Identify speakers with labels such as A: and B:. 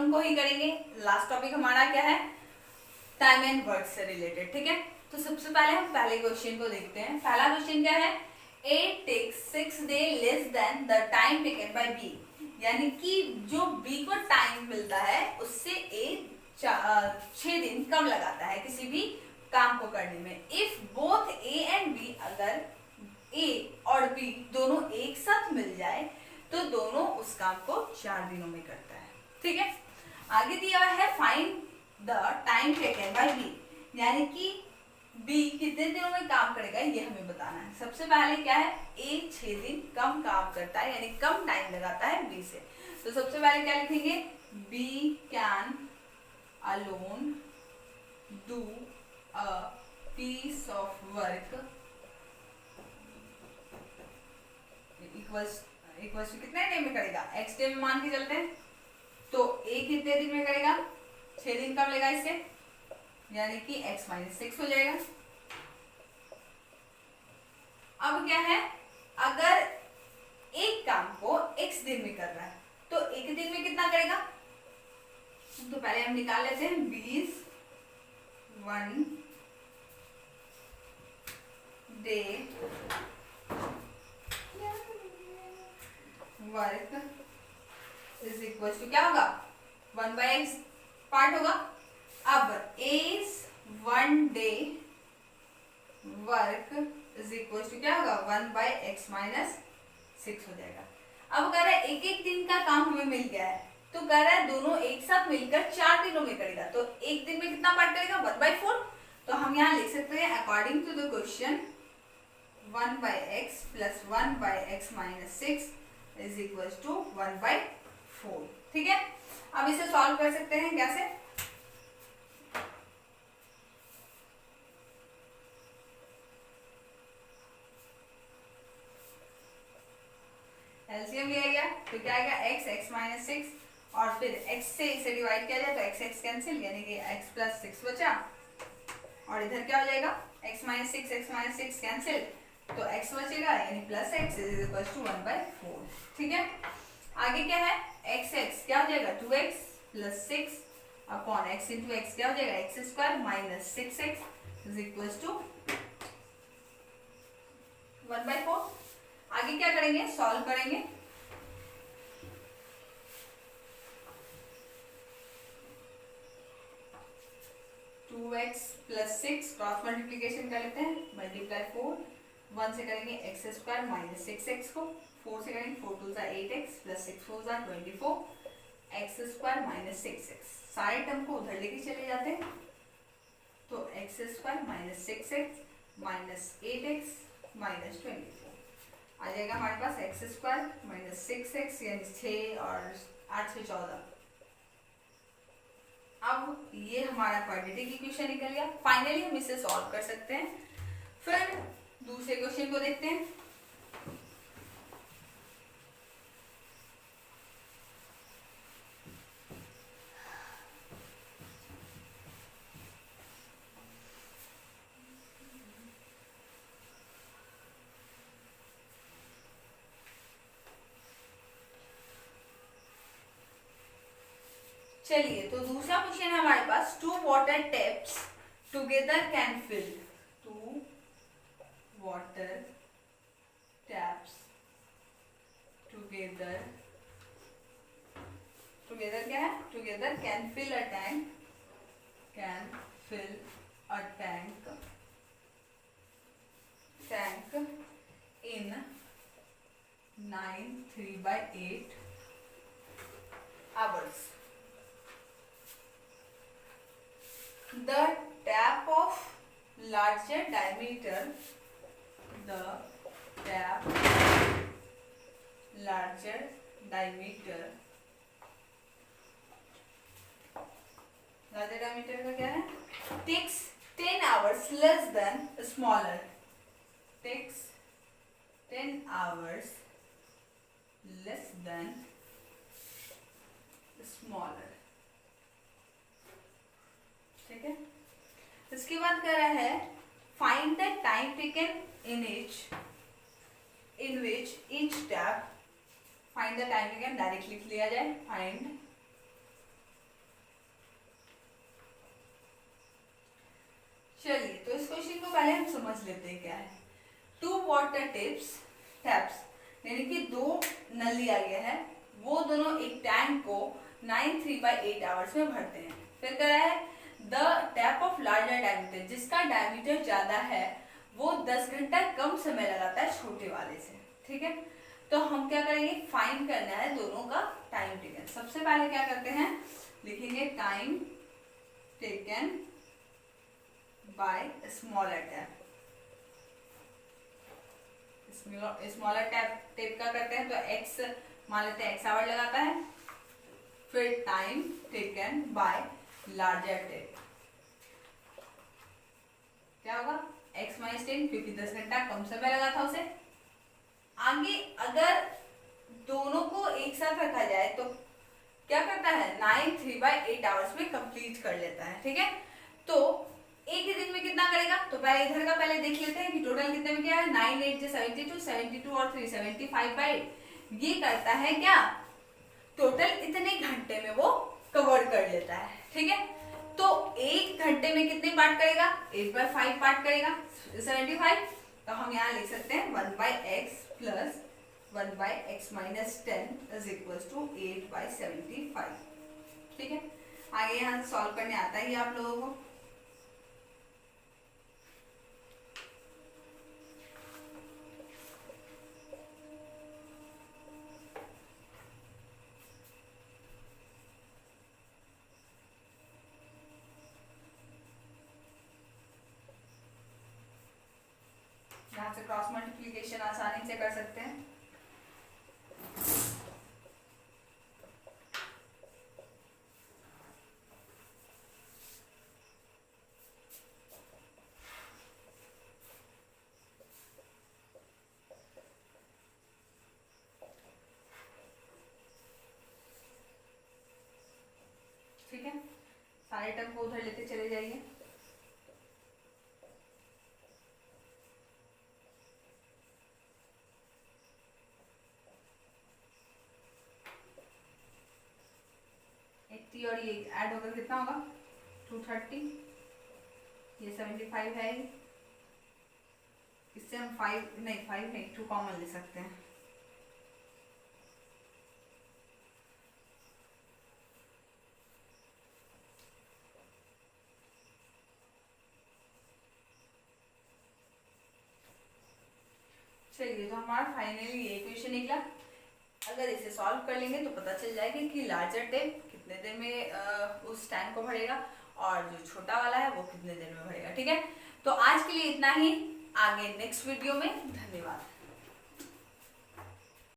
A: दोनों को ही करेंगे। लास्ट टॉपिक हमारा क्या है, टाइम एंड वर्क से रिलेटेड, ठीक है। तो सबसे पहले हम पहले क्वेश्चन को देखते हैं। पहला क्वेश्चन क्या है, A takes 6 days less than the time taken by B, यानी कि जो B को टाइम मिलता है उससे A 6 दिन कम लगाता है किसी भी काम को करने में। If both A and B, अगर A और B दोनों एक साथ मिल जाए तो दोनों उस काम को 4 दिनों में करता है, ठीक है। आगे दिया है find the time taken by B, यानी कि B कितने दिनों में काम करेगा ये हमें बताना है। सबसे पहले क्या है, A 6 दिन कम काम करता है यानी कम टाइम लगाता है B से। तो सबसे पहले क्या लिखेंगे, B can alone do a piece of work equals to कितने डे में करेगा, x डे में मान के चलते हैं। तो A कितने दिन में करेगा, 6 दिन कम लेगा इससे, यानी कि x माइनस 6 हो जाएगा। अब क्या है, अगर एक काम को x दिन में कर रहा है तो एक दिन में कितना करेगा, तो पहले हम निकाल लेते हैं 20 1 day work is equal to क्या होगा, 1/x पार्ट होगा। अब as 1 day work is equal to क्या होगा, 1/x माइनस 6 हो जाएगा। अब कह रहा है एक एक दिन का काम हमें मिल गया है, तो कह रहा है दोनों एक साथ मिलकर 4 दिनों में करेगा, तो एक दिन में कितना पार्ट करेगा, 1/4। तो हम यहाँ लिख सकते हैं according to the question 1/x plus 1/x minus 6 is equal to 1/4, ठीक है। अब इसे सॉल्व कर सकते हैं कैसे, एलसीएम लिया गया तो क्या आएगा, x माइनस 6 और फिर x से इसे डिवाइड किया जाए तो x कैंसिल, यानी कि x प्लस 6 बचा और इधर क्या हो जाएगा, x माइनस 6 कैंसिल तो x बचेगा यानी plus x is equal to 1/4, ठीक है। आगे क्या है, x क्या हो जाएगा, 2x plus 6 upon x into x क्या हो जाएगा, x square minus 6x is equal to 1/4। आगे क्या करेंगे, सॉल्व करेंगे। Two x plus 6 cross multiplication कर लेते हैं, मल्टीप्लाई 4 1 से करेंगे x स्क्वायर माइनस 6x को, 4 से करेंगे 4 2 8x plus 6 4 24 x square minus 6x, सारे टर्म को उधर लेके चले जाते हैं तो x square minus 6x minus 8x minus 24 आ जाएगा हमारे पास x स्क्वायर माइनस 6x यानी 6 और 8 से 14। अब ये हमारा क्वाड्रेटिक इक्वेशन निकल गया। फाइनली हम इसे सॉल्व कर सकते हैं। फिर दूसरे क्वेश्चन को देखते हैं। चलिए, तो दूसरा क्वेश्चन है हमारे पास, 2 water taps together can fill, 2 water taps together क्या है, together can fill a tank, in 9 3/8 hours. The tap of larger diameter, larger diameter का क्या है, takes 10 hours less than smaller, takes 10 hours less than smaller, ठीक है। इसके बाद कह रहा है find the time taken in which each tap, find the time taken direct लिख लिया जाए, फाइंड चलिए तो इस क्वेश्चन को पहले हम समझ लेते हैं क्या है। 2 वाटर टैप्स यानी कि 2 नल लिया गया है, वो दोनों एक टैंक को 9 3/8 आवर्स में भरते हैं। फिर कह रहा है the tap of larger diameter, जिसका डायमीटर ज्यादा है वो 10 घंटा कम समय लगाता है छोटे वाले से। ठीक है, तो हम क्या करेंगे, फाइंड करना है दोनों का टाइम टेकन। सबसे पहले क्या करते हैं, लिखेंगे time taken by smaller tap. Smaller tap का करते हैं तो x मान लेते हैं, x आवर लगाता है। फिर time taken by larger tap क्या होगा, x माइनस 10, क्योंकि 10 घंटा कम समय लगा था उसे। आगे अगर दोनों को एक साथ रखा जाए तो क्या करता है, 9 3/8 आवर्स में कंप्लीट कर लेता है। ठीक है, तो एक ही दिन में कितना करेगा, तो पहले इधर का पहले देख लेते हैं कि टोटल कितने में क्या है। 9 8 72, 72 और 3 75/8 ये करता है क्या, टोटल इतने घंटे में वो कवर कर लेता है। ठीक है, तो एक घंटे में कितने पार्ट करेगा, 8/5 पार्ट करेगा 75। तो हम यहाँ लिख सकते हैं 1/x plus 1/x minus 10 is equal to 8/75। ठीक है, आगे यहाँ सॉल्व करने आता ही आप लोगों को। यहाँ से क्रॉस मल्टीप्लिकेशन आसानी से कर सकते हैं। ठीक है, सारे टर्म को उधर लेते चले जाइए। और ये ऐड होकर कितना होगा, 230। ये 75 है, इससे हम 5 नहीं 2 कॉमन ले सकते हैं। चलिए, तो हमारा फाइनली ये इक्वेशन निकला। अगर इसे सॉल्व कर लेंगे तो पता चल जाएगा कि लार्जर टैप कितने देर में उस टैंक को भरेगा और जो छोटा वाला है वो कितने देर में भरेगा। ठीक है, तो आज के लिए इतना ही, आगे नेक्स्ट वीडियो में। धन्यवाद।